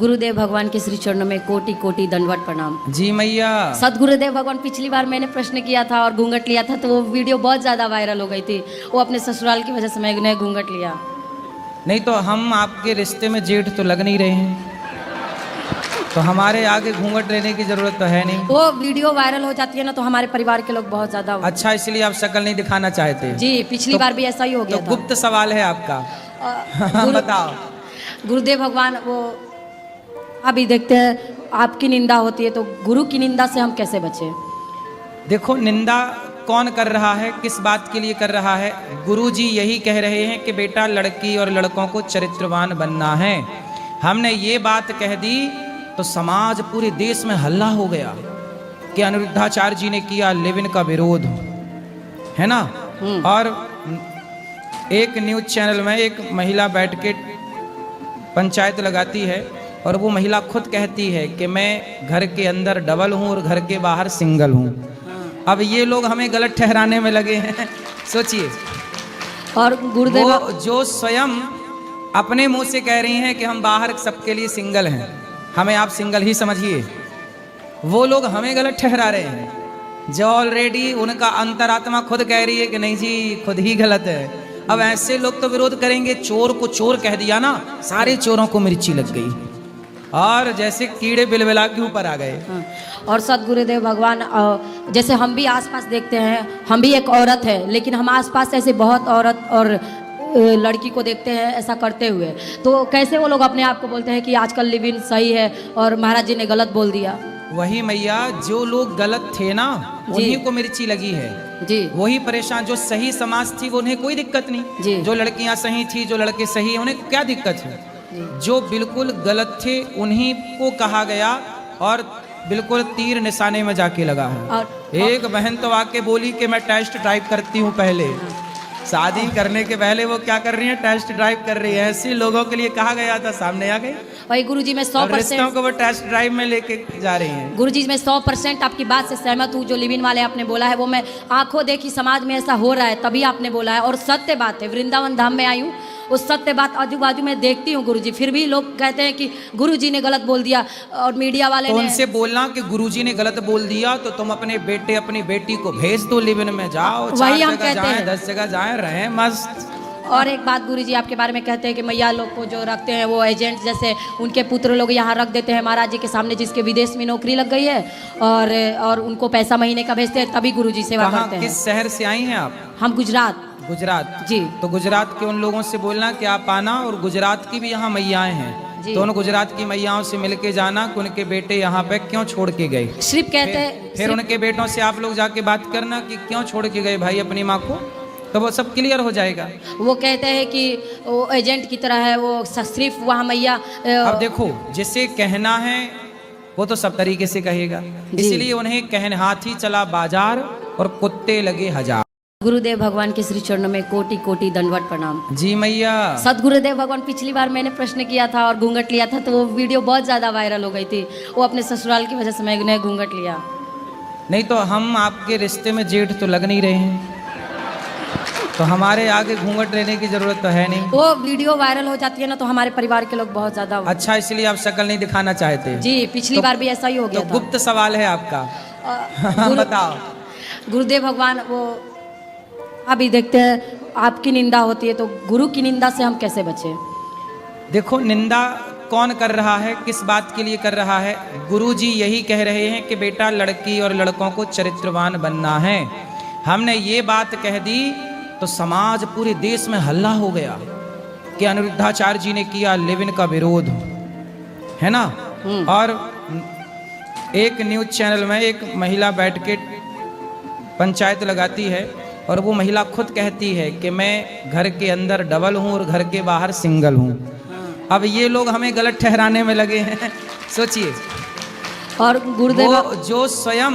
गुरुदेव भगवान के श्री चरणों में कोटि कोटि दंडवत प्रणाम। जी मैया। सदगुरुदेव भगवान, पिछली बार मैंने प्रश्न किया था और घूंघट लिया था तो वो वीडियो बहुत ज़्यादा वायरल हो गई थी। वो अपने ससुराल की वजह से मैंने घूंघट लिया। नहीं तो हम आपके रिश्ते में जेठ तो लग नहीं रहे हैं, तो हमारे आगे घूंघट लेने की जरूरत तो है नहीं। वो वीडियो वायरल हो जाती है ना तो हमारे परिवार के लोग बहुत ज़्यादा। अच्छा, इसलिए आप शक्ल नहीं दिखाना चाहते? जी, पिछली बार भी ऐसा ही हो गया तो था। गुप्त सवाल है आपका। बताओ। गुरुदेव भगवान, वो अभी देखते हैं आपकी निंदा होती है तो गुरु की निंदा से हम कैसे बचें? देखो, निंदा कौन कर रहा है, किस बात के लिए कर रहा है? गुरुजी यही कह रहे हैं कि बेटा लड़की और लड़कों को चरित्रवान बनना है। हमने ये बात कह दी तो समाज पूरे देश में हल्ला हो गया कि अनिरुद्धाचार्य जी ने किया लिव इन का विरोध, है ना। और एक न्यूज चैनल में एक महिला बैठ के पंचायत लगाती है और वो महिला खुद कहती है कि मैं घर के अंदर डबल हूँ और घर के बाहर सिंगल हूँ। अब ये लोग हमें गलत ठहराने में लगे हैं। सोचिए। और गुरुदेव जो स्वयं अपने मुंह से कह रही हैं कि हम बाहर सबके लिए सिंगल हैं, हमें आप सिंगल ही समझिए, वो लोग हमें गलत ठहरा रहे हैं जो ऑलरेडी उनका अंतरात्मा खुद कह रही है कि नहीं जी खुद ही गलत है। अब ऐसे लोग तो विरोध करेंगे। चोर को चोर कह दिया ना, सारे चोरों को मिर्ची लग गई और जैसे कीड़े बिलबिला के ऊपर आ गए। और सदगुरुदेव भगवान, जैसे हम भी आसपास देखते हैं, हम भी एक औरत है लेकिन हम आसपास ऐसे बहुत औरत और लड़की को देखते हैं ऐसा करते हुए, तो कैसे वो लोग अपने आप को बोलते हैं कि आजकल लिव इन सही है और महाराज जी ने गलत बोल दिया? वही मैया, जो लोग गलत थे ना उन्हीं को मिर्ची लगी है जी। वही परेशान। जो सही समाज थी वो उन्हें कोई दिक्कत नहीं जी। जो लड़कियां सही थी, जो लड़के सही, उन्हें क्या दिक्कत है? जो बिल्कुल गलत थे उन्हीं को कहा गया और बिल्कुल तीर निशाने में जाके लगा है। एक बहन तो आके बोली कि मैं टेस्ट ड्राइव करती हूँ पहले। शादी करने के पहले वो क्या कर रही है? टेस्ट ड्राइव कर रही है। ऐसे लोगों के लिए कहा गया था, सामने आ गई। वही गुरुजी, मैं 100% को वो टेस्ट ड्राइव में लेके जा रही हैं। गुरुजी, मैं 100% आपकी बात से सहमत हूँ। जो लिव इन वाले आपने बोला है वो मैं आंखों देखी समाज में ऐसा हो रहा है तभी आपने बोला है और सत्य बात है। वृंदावन धाम में आई हूँ, उस सत्य बात आजू बाजू में देखती हूँ गुरुजी, फिर भी लोग कहते हैं कि गुरुजी ने गलत बोल दिया और मीडिया वाले तो ने उनसे बोलना कि गुरुजी ने गलत बोल दिया तो तुम अपने बेटे अपनी बेटी को भेज दो लिव इन में, जाओ, वही हम कहते हैं, 10 जगह जाए, रहे मस्त। और एक बात गुरुजी आपके बारे में कहते हैं कि मैया लोग को जो रखते हैं वो एजेंट जैसे उनके पुत्र लोग यहाँ रख देते हैं महाराज जी के सामने, जिसके विदेश में नौकरी लग गई है और उनको पैसा महीने का भेजते हैं तभी गुरुजी सेवा करते हैं। किस शहर से आई हैं आप? हम गुजरात। गुजरात जी। तो गुजरात के उन लोगों से बोलना कि आप आना और गुजरात की भी यहाँ मैयाएं हैं तो उन गुजरात की मैयाओं से मिलके जाना कि उनके बेटे यहाँ पे क्यों छोड़ के गए। सिर्फ कहते हैं फिर उनके बेटों से आप लोग जाके बात करना कि क्यों छोड़ के गए भाई अपनी माँ को, तो वो सब क्लियर हो जाएगा। वो कहते हैं कि वो एजेंट की तरह है, वो सिर्फ वहाँ मैया। अब देखो, जिसे कहना है वो तो सब तरीके से कहेगा, इसलिए उन्हें कहने हाथी चला बाजार और कुत्ते लगे हजार। गुरुदेव भगवान के श्री चरणों में कोटि कोटि दंडवत प्रणाम। जी मैया। सदगुरुदेव भगवान, पिछली बार मैंने प्रश्न किया था और घूंघट लिया था तो वो वीडियो बहुत ज़्यादा वायरल हो गई थी। वो अपने ससुराल की वजह से मैंने घूंघट लिया। नहीं तो हम आपके रिश्ते में जेठ तो लग नहीं रहे हैं, तो हमारे आगे घूंघट लेने की जरूरत तो है नहीं। वो वीडियो वायरल हो जाती है ना तो हमारे परिवार के लोग बहुत ज़्यादा। अच्छा, इसलिए आप शक्ल नहीं दिखाना चाहते? जी, पिछली बार भी ऐसा ही हो गया था। गुप्त सवाल है आपका। बताओ। गुरुदेव भगवान, वो अभी देखते हैं आपकी निंदा होती है तो गुरु की निंदा से हम कैसे बचें? देखो, निंदा कौन कर रहा है, किस बात के लिए कर रहा है? गुरुजी यही कह रहे हैं कि बेटा लड़की और लड़कों को चरित्रवान बनना है। हमने ये बात कह दी तो समाज पूरे देश में हल्ला हो गया कि अनिरुद्धाचार्य जी ने किया लिव इन का विरोध, है ना। और एक न्यूज चैनल में एक महिला बैठ के पंचायत लगाती है और वो महिला खुद कहती है कि मैं घर के अंदर डबल हूँ और घर के बाहर सिंगल हूँ। अब ये लोग हमें गलत ठहराने में लगे हैं। सोचिए। और गुरुदेव जो स्वयं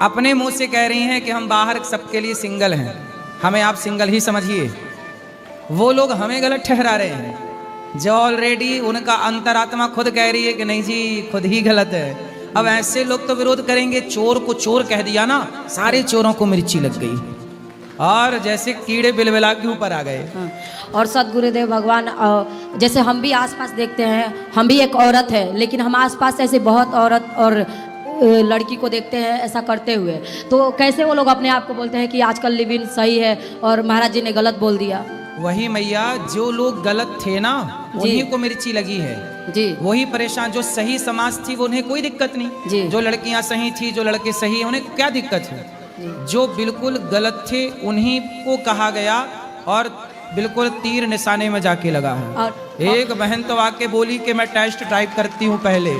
अपने मुंह से कह रही हैं कि हम बाहर सबके लिए सिंगल हैं, हमें आप सिंगल ही समझिए, वो लोग हमें गलत ठहरा रहे हैं जो ऑलरेडी उनका अंतरात्मा खुद कह रही है कि नहीं जी खुद ही गलत है। अब ऐसे लोग तो विरोध करेंगे। चोर को चोर कह दिया ना, सारे चोरों को मिर्ची लग गई और जैसे कीड़े बिलबिला के ऊपर आ गए। हाँ। और सदगुरुदेव भगवान जैसे हम भी आसपास देखते हैं, हम भी एक औरत है, लेकिन हम आसपास ऐसे बहुत औरत और लड़की को देखते हैं ऐसा करते हुए, तो कैसे वो लोग अपने आप को बोलते हैं कि आजकल लिव इन सही है और महाराज जी ने गलत बोल दिया। वही मैया, जो लोग गलत थे ना उन्हीं को मिर्ची लगी है जी। वही परेशान। जो सही समाज थी वो उन्हें कोई दिक्कत जी। नहीं, जो लड़कियां सही थी, जो लड़के सही, उन्हें क्या दिक्कत है। जो बिल्कुल गलत थे उन्हीं को कहा गया और बिल्कुल तीर निशाने में जाके लगा है। एक बहन तो आके बोली कि मैं टेस्ट ड्राइव करती हूँ पहले,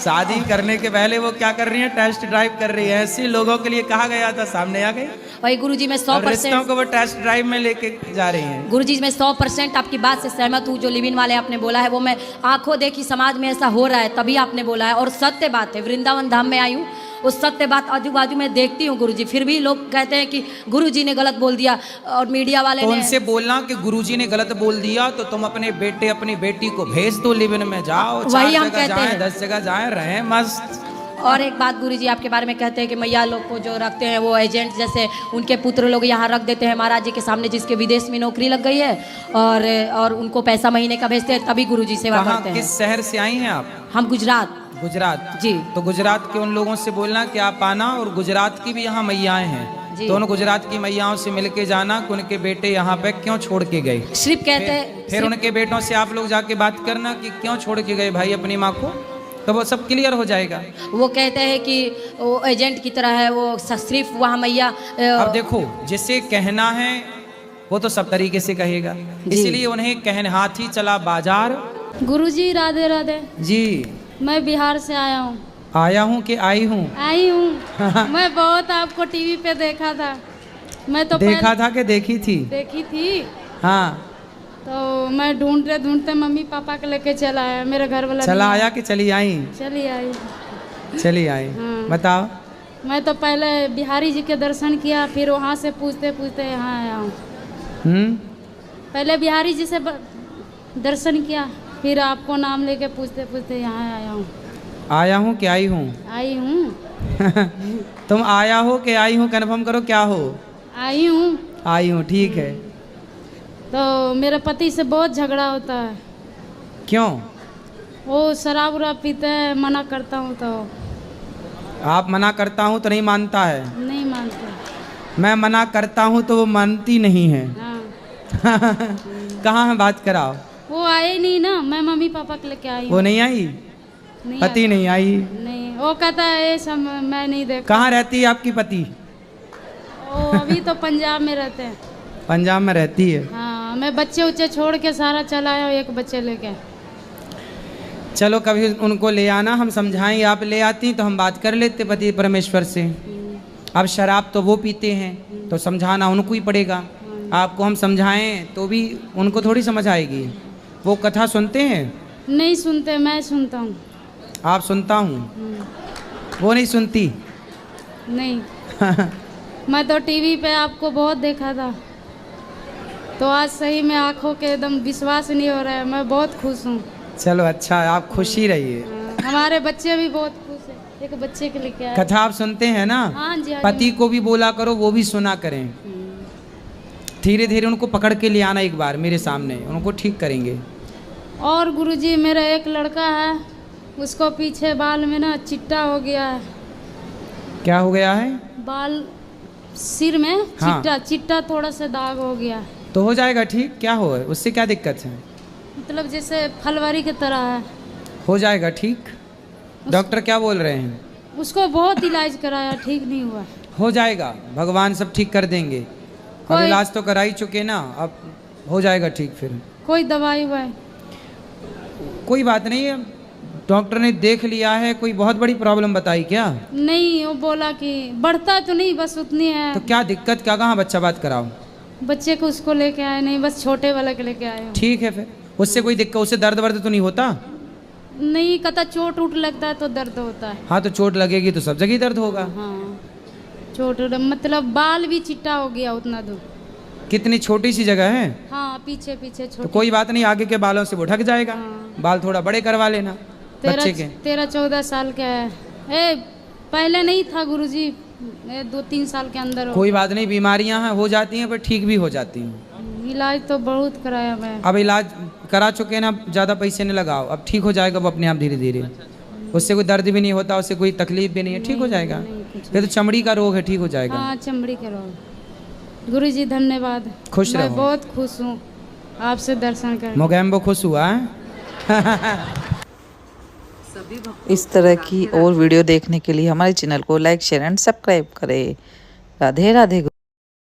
शादी करने के पहले वो क्या कर रही है, टेस्ट ड्राइव कर रही है। ऐसे लोगों के लिए कहा गया था, सामने आ गए। वही गुरुजी मैं 100% को वो टेस्ट ड्राइव में लेके जा रही हैं। गुरुजी मैं 100% आपकी बात से सहमत हूँ। जो लिव इन वाले आपने बोला है वो मैं आंखों देखी, समाज में ऐसा हो रहा है तभी आपने बोला है और सत्य बात है। वृंदावन धाम में आई हूँ, उस सत्य बात आजू बाजू में देखती हूँ गुरुजी, फिर भी लोग कहते हैं कि गुरुजी ने गलत बोल दिया और मीडिया वाले तो ने उनसे बोलना कि गुरुजी ने गलत बोल दिया तो तुम अपने बेटे अपनी बेटी को भेज दो, लिव इन में जाओ, वही हम कहते हैं, 10 जगह जाए, रहे मस्त। और एक बात गुरुजी आपके बारे में कहते हैं कि मैया लोग को जो रखते हैं वो एजेंट जैसे उनके पुत्र लोग यहाँ रख देते हैं महाराज जी के सामने, जिसके विदेश में नौकरी लग गई है और उनको पैसा महीने का भेजते हैं, तभी गुरुजी सेवा करते हैं। किस शहर से आई हैं आप? हम गुजरात जी। तो गुजरात के उन लोगों से बोलना कि आप आना, और गुजरात की भी यहाँ मैयाएं हैं, तो उन गुजरात की मैयाओं से मिलके जाना कि उनके बेटे यहाँ पे क्यों छोड़ के गए। सिर्फ कहते हैं, फिर उनके बेटों से आप लोग जाके बात करना कि क्यों छोड़ के गए भाई अपनी माँ को, तो वो सब क्लियर हो जाएगा। वो कहते हैं कि वो एजेंट की तरह है, वो सिर्फ वहाँ मैया। अब देखो, जिसे कहना है वो तो सब तरीके से कहेगा, इसलिए उन्हें कहने हाथी चला बाजार। गुरुजी राधे राधे जी। मैं बिहार से आया हूँ। आया हूँ कि आई हूँ? आई हूँ। मैं बहुत आपको टीवी पे देखा था। मैं तो देखा था कि देखी थी? देखी थी। हाँ। तो मैं ढूंढते ढूंढते मम्मी पापा के लेके चला आया, मेरे घर वाला चला आया कि चली आई? चली आई। चली आई। हाँ। बताओ। मैं तो पहले बिहारी जी के दर्शन किया, फिर वहाँ से पूछते पूछते यहाँ आया हूँ। पहले बिहारी जी से दर्शन किया, फिर आपको नाम लेके पूछते पूछते यहाँ आया हूँ। आया हूँ कि आई हूँ? आई हूँ। तुम आया हो कि आई हूँ कन्फर्म करो, क्या हो? आई हूँ। आई हूँ, ठीक है। तो मेरे पति से बहुत झगड़ा होता है। क्यों? वो शराब उराब पीते हैं, मना करता हूँ तो। आप मना करता हूँ तो नहीं मानता है? नहीं मानते। मैं मना करता हूँ तो वो मानती नहीं है। हाँ। कहाँ है, बात कराओ। वो आए नहीं ना, मैं मम्मी पापा के लेके आई। वो नहीं आई? नहीं पति नहीं आई? नहीं, वो कहता है ये सब मैं नहीं देखता। कहाँ रहती है आपकी पति? वो अभी तो पंजाब में रहते हैं। पंजाब में रहती है? हाँ, मैं बच्चे उच्चे छोड़ के सारा चला आया, एक बच्चे लेके। चलो कभी उनको ले आना, हम समझाएंगे। आप ले आती तो हम बात कर लेते पति परमेश्वर से। अब शराब तो वो पीते हैं तो समझाना उनको ही पड़ेगा। आपको हम समझाएं तो भी उनको थोड़ी समझ आएगी। वो कथा सुनते हैं? नहीं सुनते, मैं सुनता हूँ। आप सुनता हूँ, वो नहीं सुनती? नहीं। मैं तो टीवी पे आपको बहुत देखा था, तो आज सही में आंखों के एकदम विश्वास नहीं हो रहा है। मैं बहुत खुश हूँ। चलो अच्छा है, आप खुशी रहिए। हमारे बच्चे भी बहुत खुश हैं, एक बच्चे के लेके आए। कथा आप सुनते हैं ना? हाँ जी। पति को भी बोला करो, वो भी सुना करें। धीरे धीरे उनको पकड़ के ले आना एक बार मेरे सामने, उनको ठीक करेंगे। और गुरुजी मेरा एक लड़का है, उसको पीछे बाल में ना चिट्टा हो गया है। क्या हो गया है? बाल सिर में चिट्टा चिट्टा थोड़ा सा दाग हो गया है। तो हो जाएगा ठीक, क्या हो, उससे क्या दिक्कत है? मतलब जैसे फलवरी की तरह है। हो जाएगा ठीक। डॉक्टर क्या बोल रहे हैं? उसको बहुत इलाज कराया, ठीक नहीं हुआ। हो जाएगा, भगवान सब ठीक कर देंगे। अब इलाज तो करा ही चुके ना, अब हो जाएगा ठीक। फिर कोई दवाई हुआ है? कोई बात नहीं है, डॉक्टर ने देख लिया है। कोई बहुत बड़ी प्रॉब्लम बताई क्या? नहीं, वो बोला कि बढ़ता तो नहीं, बस उतनी है। तो क्या दिक्कत, क्या कहाँ बच्चा बात कराओ? बच्चे को उसको लेके आए नहीं, बस छोटे वाले के लेके आए। ठीक है, फिर उससे कोई दिक्कत, उससे दर्द वर्द तो नहीं होता? नहीं, कहता चोट उठ लगता है तो दर्द होता है। हाँ, तो चोट लगेगी तो सब जगह दर्द होगा। हाँ, चोट मतलब बाल भी चिट्टा हो गया उतना दूर। कितनी छोटी सी जगह है? हाँ, पीछे पीछे तो कोई बात नहीं, आगे के बालों से वो ढक जाएगा। हाँ। बाल थोड़ा बड़े करवा लेना बच्चे के। 13-14 साल का है। पहले नहीं था गुरुजी, मैं 2-3 साल के अंदर हो कोई बात नहीं, बीमारियां हैं हो जाती हैं पर ठीक भी हो जाती हैं। इलाज तो बहुत कराया मैं। अब इलाज करा चुके हैं ना, ज़्यादा पैसे नहीं लगाओ, अब ठीक हो जाएगा वो अपने आप धीरे धीरे। उससे कोई दर्द भी नहीं होता, उससे कोई तकलीफ भी नहीं है, ठीक हो जाएगा। ये तो चमड़ी का रोग है, ठीक हो जाएगा। हाँ, चमड़ी का रोग। गुरुजी धन्यवाद, खुश मैं रहो। बहुत खुश हूँ आपसे दर्शन कर। मोगैम्बो खुश हुआ है। इस तरह की और वीडियो देखने के लिए हमारे चैनल को लाइक, शेयर एंड सब्सक्राइब करें। राधे राधे।